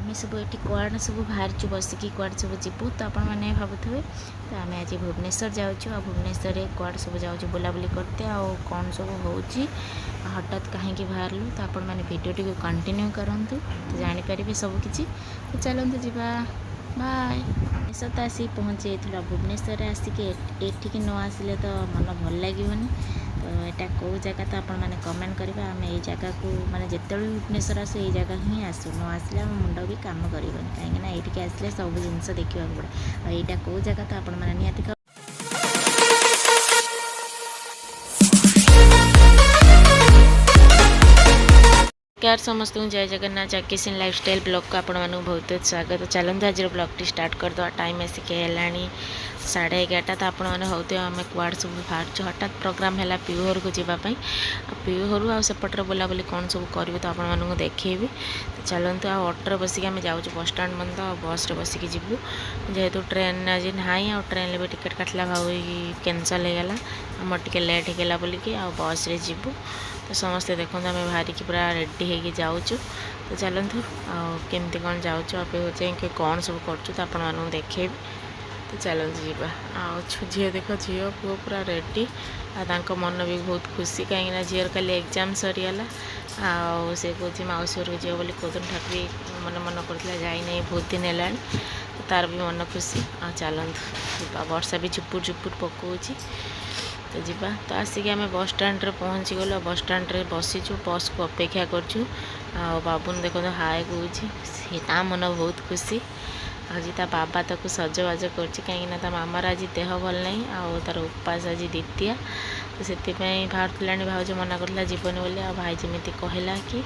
आम सब ये कड़े सब बाहर बसिकी कड़े सब जीवु तो आपण मैंने भावुवे तो आम आज भुवनेश्वर जाऊँ भुवनेश्वर कड़े सब जाऊँ बुलाबुली करते आउ कौन सब हो हठात कहीं बाहरलु तो आपण मैंने वीडियो टी कंटिन्यू करूँ तो जानीपर सबकि तो चलते जावा बाय। भुवनेश्वर तो आसिक पहुँची जाइल भुवनेश्वर आसिक एठिक न आसिले तो मन भल लगे तो यहाँ कौ जगह तो आपण मैंने कमेंट करेंगे आम ये जगह को माने जिते भुवनेश्वर आसु ये जगह ही आसु न आसले आम मुंड भी काम करनी कहीं ये आसले सब जिन देखा पड़े यहाँ कौ जगह तो आपण मैंने निहाती यार समस्त जय जगन्नाथ जगकिशन लाइफस्टाइल ब्लॉग को आपण मानक बहुत बहुत स्वागत। चलते आज ब्लॉग टी स्टार्ट करदे टाइम आसिक है 11:30 तो आपण मैंने होते आम कुआड़ सब बाहर हठात प्रोग्राम है पीहर को जावाई पीहर आसेपटे बुलाबुली कौन सब करूँ तो आपण मानक देखी तो चलते ऑटो बसिक आम जाऊँ बस स्टाण बंद बस बसिक जीवु जेहेतु ट्रेन आज ना आ ट्रेन भी टिकेट काटला भाव कैनसल होगला आम टे लेट होगला बोलिकी आ बस रे जीवु तो समस्ते देखो आम बाहर की पूरा रेडी होगी जाऊँ तो चलतु आमती कौन जाऊँ आप कौन सब कर देखे तो चलते जीवा झील देख झील पुओ पूरा रेडी आ मन भी बहुत खुशी कहीं झीर खाली एग्जाम सरीगला से कौन मौसी घर जीव बोली कौन ठाकुर मन मन करता जाए बहुत दिन है तार भी मन खुशी चलतु वर्षा भी झुपुर झुपुर पकाऊँच तो जीवा तो आसिक आम बस स्टाण्ड पहुँची गल बस स्टाण्ड बसीचु बस को अपेक्षा करचु बाबून देखो हाय कह मन बहुत खुशी आज बाबा ताको सजबाज कर मामार आज देह भल ना तार उपास आज द्वितीय तो से बाहर भाज मना करला जीवन बोली आ भाई जमी कहला कि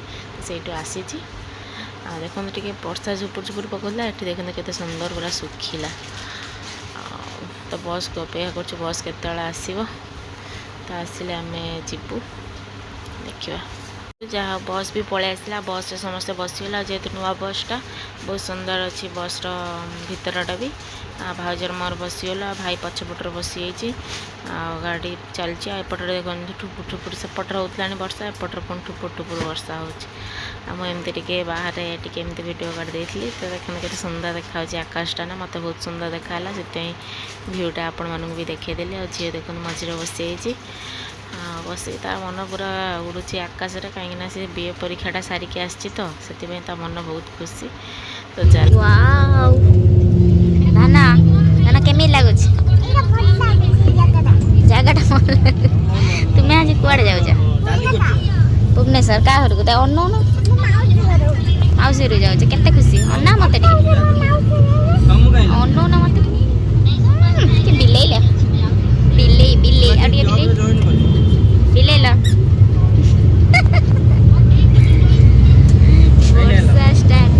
से आसी देखो टे वर्षा झुपुर झुपुर पकड़ा ये देखते केते सुंदर पूरा सुखिला तो बस को अपेक्षा कर बस केत आसो तो आसिले आम जीवु देखा जहाँ बस भी पलि आसला बस समस्ते बसीगला जेहेतु नुआ बसटा बहुत सुंदर अच्छी बस भितरटा भी भाउजर मोर बसीगला भाई पछपटर बसी गाड़ी चलती एपटे देख ठुपुर ठुपुर सेपटर होता वर्षा एपटर पुणी ठुपुर ठुपुर वर्षा होमती टे बाहर टे वीडियो कर देती तो देखते के सुंदर देखा आकाशटा ना मत बहुत सुंदर देखाला से भ्यूटा आपण मानक भी देखीदेली आ झील देख मझे बसी बस तार मन पूरा उड़ूची आकाश कहीं से बीए परीक्षाटा सारिकी आसी तो से मन बहुत खुशी तो चल नाना नाना केमी लगुच जगह तुम्हें आज कुआड़े जाऊँ भुवनेश्वर क्या घर को अन्न मौसी घर जाऊँ केते खुशी अन्ना मत अन्न मत बिलेल बिले बिले बिलेल वर्षा स्टार्ट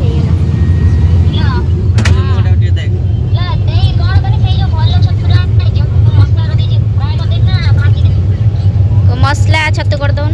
मसला छतु कर दौन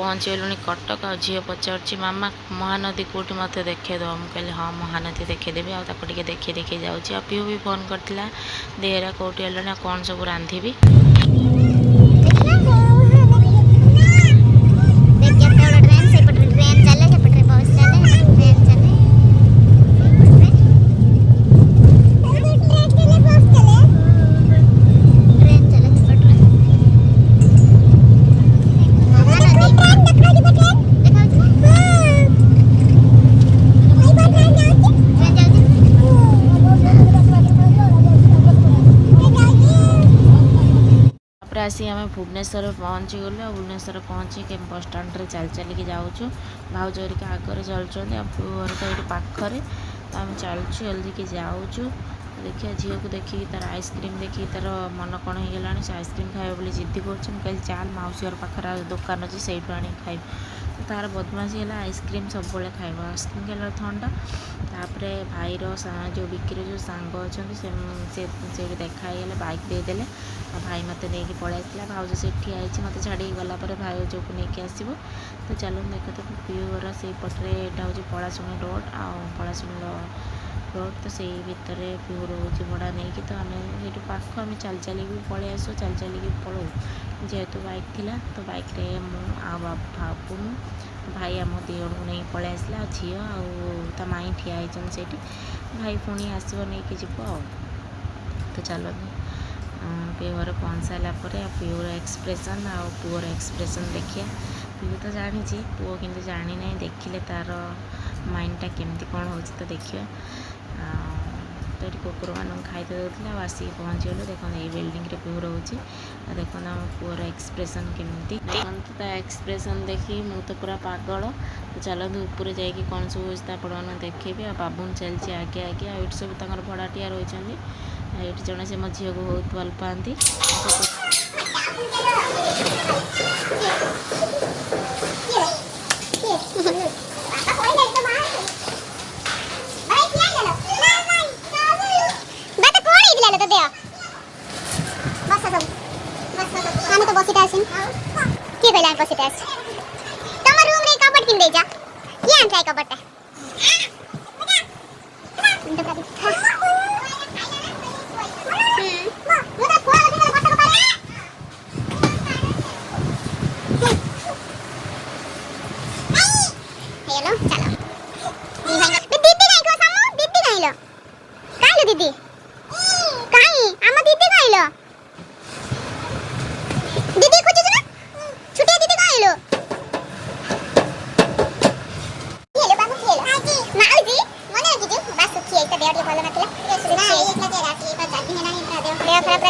पहुँचीगलुଣି कटक आ झील पचार मामा महानदी कौटी मत देखदे मुझे कहली हाँ महानदी देखीदेवी आपको देखी देखी जाऊँगी पीहू भी फोन करता देहरा कौटी हेल्ला कौन सब रांधि आसी आम भुवनेश्वर पहुँची गलु आ भुवनेश्वर पहुँची के बस स्टाण्ड चल चलिक जाऊँ भाउज हरिका आगे चलुँच घर तो ये पाखे तो आम चलुँ जल्दी के जाऊँ देखिए झील को देखिए तार आइसक्रीम देखिए तार मन कौन हो गला से आइसक्रीम खाए बोली जिद्दी कर चाल मौसी घर पाखे दुकान अच्छी से आनी खाइब तो तार बदमाशी है आइसक्रीम सब खाइब आइसक्रीम खाइल थंडा तापर भाईर जो बिक्री जो सांग अच्छा से देखाईगला बाइक देदेले भाई मत नहीं पलैसा भाउज से ठिया मत छाड़ी गला भाई जो को लेकिन आसो तो चलो देख तो पीओर से पटे यहाँ हूँ पलाशुणी रोड आ पलाशुणी रोड तो से भितर पीओ रोज भड़ा नहीं कि तो आम ये पाख आम चल चल पलि आसो चल चल पलू जेहेतु बाइक थिला तो बाइक रे मुझे भाई आम दी को नहीं पलि आसला झी आ माई ठिया से भाई पुणी आसो नहीं कि जीव तो चलो पीओर पहुँच सारा पीओर एक्सप्रेशन आ पुअर एक्सप्रेशन देखिए पीओ तो जानी पुओ किंतु जानी ना देखिले तार माइंडटा केमती कौन हो तो देखिए तो ये कुकुर मान खाईते देते आसिक पहुँची गलु देखो ये बिल्डिंग रे पीओ रोचे देखो आम पुअर एक्सप्रेशन केमती देखते तो एक्सप्रेशन देखी मु तो पूरा पागल तो चलते ऊपर जाकि कौन सब होता आपने देखेबी आ बाबुन चलती आगे आगे आठ सब तक भड़ाटिया रही ये जड़े से मो झील को बहुत भल पाती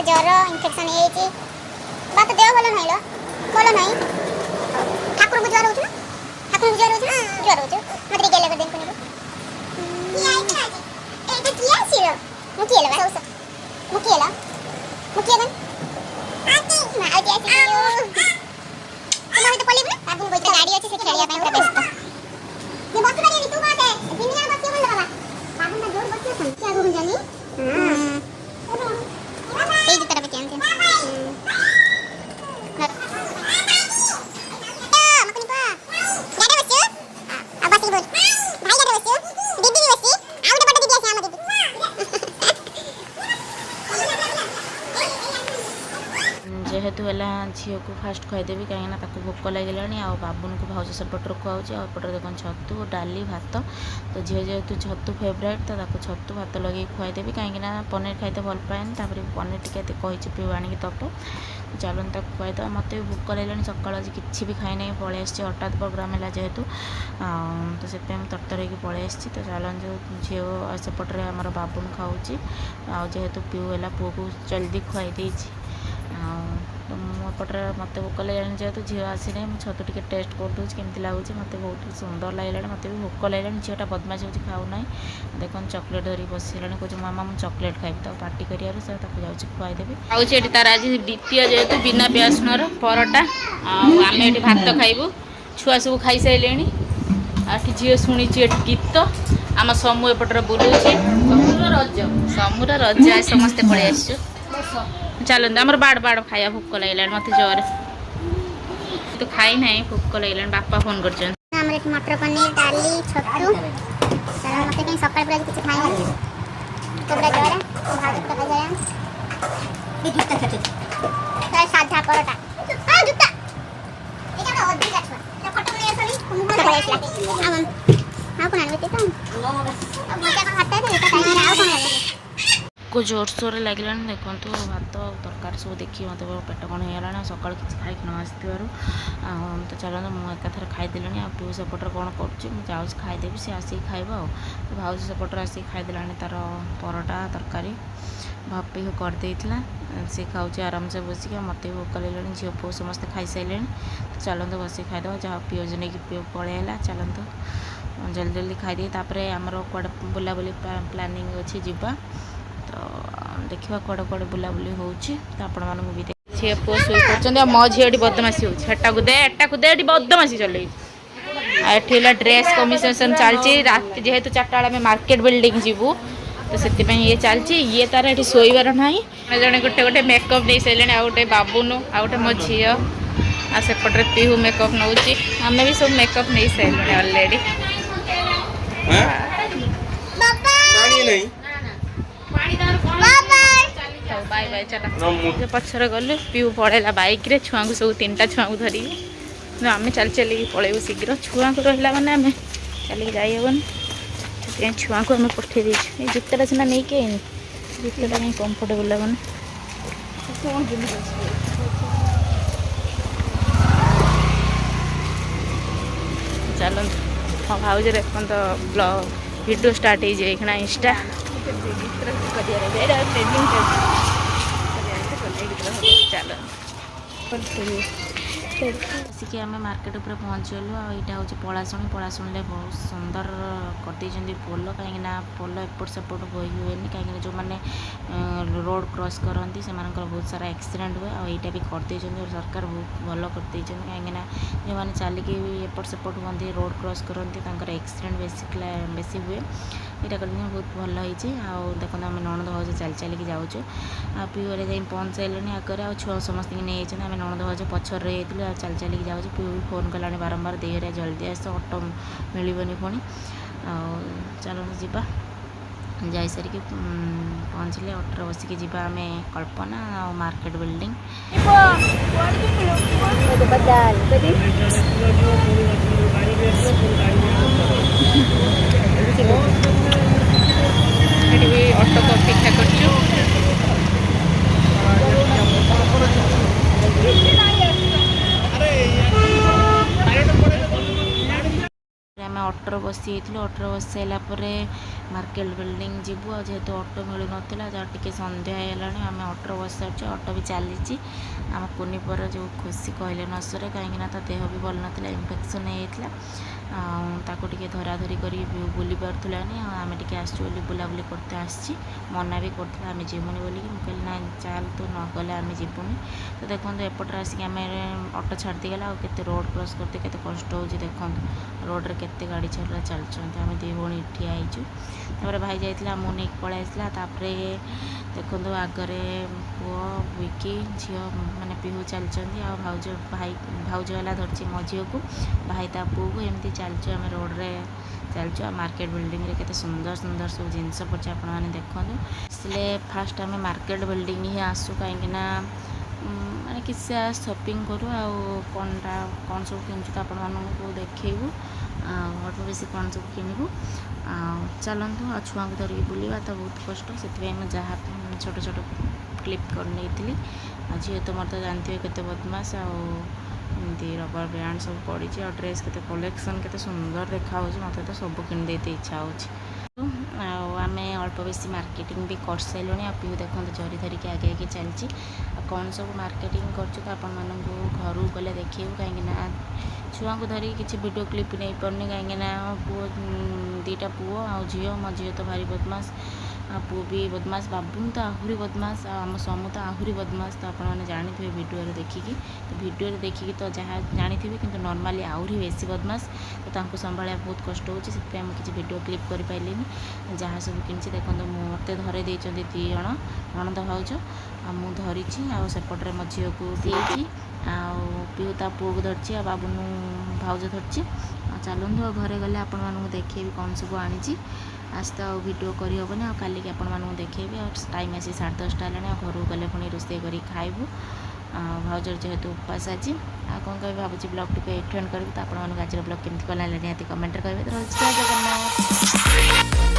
ज्वर इनफेक्शन बात देह भल ना भल ना ठाकुर को ज्वर हो ठाकुर को ज्वर हो ज्वर हो मत गेले कर देन को किया सिरो मुकिए लगा मुकिए ला मुकिए बन आती ना आती आती तुम्हारे तो पली ना बाबू को गाड़ी अच्छे से खेलिया पे व्यस्त ये बस गाड़ी तू बात है दुनिया बस बोल बाबा बाबू ना जोर बस है क्या हो जानी हां तेज तरह बच्चे हैं जेहेतु है झील को फास्ट खुआदेवी कहीं भोक लगे आ बाबुन को भाज सेपटर खुआऊँ आउपटर देख छतु डाली भात तो झील जेहेतु छतु फेवरेट तो छतु भात लगे खुआदेवी कहीं पनीर खाते भल पाएनि पनीर टी कही पीऊ आणिक दब चलन तक खुआद मत भी भोक लगे सका आज कि भी खाई ना पलि आसी हठात प्रोग्राम है जेहेतु तो से तरतर हो पलि आसी तो चलन जो झील सेपटे आम बाबुन खाऊँ जेहेतु पीऊ है पुओ को जल्दी खुआई देती तो मुझे मत भोक लगे जेहतु झील आसी ना मुझे छतु टे टेस्ट कर केमती लगुच मत बहुत सुंदर लगे मत भी भोक लगे झीटा बदमाश हो खाऊना देख चॉकलेट धरी बसला कह मामा मुझे चॉकलेट खाइबी तो पार्टी कर खुआदेवी आउे तार आज द्वितीय जेहेतु बिना प्याज परोटा आम ये भात खाइबू छुआ सब खाई सारे आठ झील शुणी गीत आम समूह एपटर बुलूँ समूर रज समस्ते पलि आस चलते आम बाड़ बाड़ खाया भोक लगे मत जोर तो खाई ना भोक लगे बापा फोन कर मटर पनीर डाली छतु मत कहीं सकाल पूरा किसी खाई तो पूरा जरा साधा परोटा जुता को जोर सोर लगे देखो भात तरकारी सब देखिए मत पेट कौन होगा सका किसी खाई न आसवर तो चलो मुझे एकाथर खाईदे पीऊ सेपटर कौन कर खाईदेवी सी आसिक खाइब भाज सेपटर आसिक खाईदे तार परोटा तरकारी भापी करदे सी खाऊँ आराम से बसिक मत भी भोक लगे झील पु समस्त खाई सारे तो चलते बस खाईदे जहाँ पीओज नहीं पीओ पलैला चलते जल्दी जल्दी खाईदे आमर कड़े बुलाबुली प्लानिंग अच्छी जीवा तो देखा कड़े कड़े बुलाबुली हो आपण मानू भी झील पु शुई मो झील बदमाशी होटा दे बदमाशी चल एठी ड्रेस कमिशन चलती रात जेहेतु 4टा बेले आम मार्केट बिल्डिंग जीवु तो से ये चलती ये तार ये शोबार ना जड़े गोटे गोटे मेकअप नहीं सारे आ गए बाबुनु आ गए मो झी आ सेपटे पीहू मेकअप नौ आम भी सब मेकअप नहीं सारे अलरेडी बाय बाय चला पचर गलु पीहू पड़ेगा बाइक रे छुआ को सब 3टा छुआ को धरी आम चल चल पलैबू शीघ्र छुआ को रहा मैंने आम चलिए जाइबन से छुआ को आम पठे ये जुताटा सीना नहीं कि जुताटा कहीं कम्फर्टेबल लगन चलो हाँ भाज देखो तो ब्लॉग वीडियो स्टार्ट हो इंस्टा चलो आसिक आम मार्केट उपर पहुँचगलु आईटा हूँ पलाशुणी पलाशुणी बहुत सुंदर करदे पोल कहीं पोल एपट सेपट बही हुए कहीं जो मैंने रोड क्रॉस करती से बहुत सारा एक्सीडेंट हुए आईटा भी करदे सरकार बहुत भल करदे कहीं जो मैंने चलिकी एपट सेपट हुए रोड क्रॉस करती एक्सीडेंट बेसी हुए यहाँ कर बहुत भल होती देखो आम ननद भाज चल चलिकी जाऊँ पीओरे जा पहुँच सारे आगे आ छुआ समस्त नहीं आम ननद भाज पचर रही चल चलिकी जाऊँ पीऊ भी फोन कला बारंबार देहरा जल्दी आस ऑटो मिलबनी पुणी चलो जीवा जा सारिक पहुँचले ऑटो बसिक जीवा आम कल्पना आ मार्केट बिल्डिंग ऑटो को अपेक्षा कर ऑटो बसी ऑटो बस सारापर मार्केट बिल्डिंग जीवु जेहेतु ऑटो मिलू ना जहाँ टी सन्ध्या है आम ऑटो बस सारी ऑटो भी चली आम कुनी पर जो खुशी कहले न सरे कहीं देह भी भल ना इनफेक्शन ताको टे धराधरी कर बुली पार्थलानी आम टे आसुली बुलाबुली करते आसी मना भी करते आम जीवनी बोलिक कहली ना चल तू न गले आम जीवनी तो देखो एपटे आसिक आम ऑटो छाड़ी गला के रोड क्रॉस करते केते कष्ट हो देखो रोड रे केते गाड़ी चला चलते आम दी भौणी ठिया होइछु भाई जाइला मु नहीं पलि आसला देखो आगरे पुओ विकी झी मैंने पीहू चलती भाज भाई भाज वाला धरती मो झील को भाई ता पु को एमती चलचु आम रोड रे चलचु मार्केट बिल्डिंग रे केते सुंदर सुंदर सब जिनस पड़े आपण मैंने देखो इसलिए फास्ट आम मार्केट बिल्डिंग ही आसू कहीं माने किसी शॉपिंग करूँ कौन सब किणुचु तो आपको देखू अल्प बेसी कौन सब किणु चलतु आ छुआ को धरिकी बुलवा तो बहुत कष्ट से जहाँ छोट छोट क्लिप कर नहीं झील तो मत जानते केते बदमाश आमती रबर ब्रांड सब पड़ी ड्रेस के कलेक्शन के सुंदर देखा मत तो सब किणी इच्छा हो आम अल्प बेसी मार्केटिंग भी कर सारे पीऊ देखो जरी धरिकी आगे आगे चलती कौन सब मार्केटिंग कर घर गले देखू कहीं छुआ को धरिकी किसी वीडियो क्लिप नहीं पार्नी कहीं पुओ 2टा पुओ आ झील मो झील तो भारी बदमाश पुओ भी बदमाश बाबू तो आहरी बदमाश आम समू तो आहरी बदमाश तो आपने जानी वीडियो देखिकी तो वीडियो देखिकी तो जहाँ जानी कि नॉर्मली आहरी बेसी बदमाश तो संभाल बहुत कष्ट होची किसी वीडियो क्लिप कर पाइली जहाँ सब किनी देखो मत धरे देते 2 जण ननद भाउज आ मु धरी सेपटे मो झील को देती ପିଉ ତା ପୁଅକୁ ଧରିଛି ଆଉ ବାବୁନୁ ଭାଉଜ ଧରିଛି। ଚାଲନ୍ତୁ ଆଉ ଘରେ ଗଲେ ଆପଣମାନଙ୍କୁ ଦେଖେଇବି କ'ଣ ସବୁ ଆଣିଛି। ଆଜି ତ ଆଉ ଭିଡ଼ିଓ କରିହେବନି, ଆଉ କାଲିକି ଆପଣମାନଙ୍କୁ ଦେଖେଇବି। ଆଉ ଟାଇମ୍ ଆସି 10:30 ହେଲାଣି, ଆଉ ଘରକୁ ଗଲେ ପୁଣି ରୋଷେଇ କରିକି ଖାଇବୁ। ଆଉ ଭାଉଜର ଯେହେତୁ ଉପାସ ଆଜି, ଆଉ କ'ଣ କହିବି ଭାବୁଛି ବ୍ଲଗ୍ଟିକୁ ଏଇଠୁ ଏଣ୍ଡ କରିବି। ତ ଆପଣମାନଙ୍କୁ ଆଜିର ବ୍ଲଗ୍ କେମିତି କଲା ହେଲା ନିହାତି କମେଣ୍ଟରେ କହିବେ। ତ ରହୁଛି, ଜୟ ଜଗନ୍ନାଥ।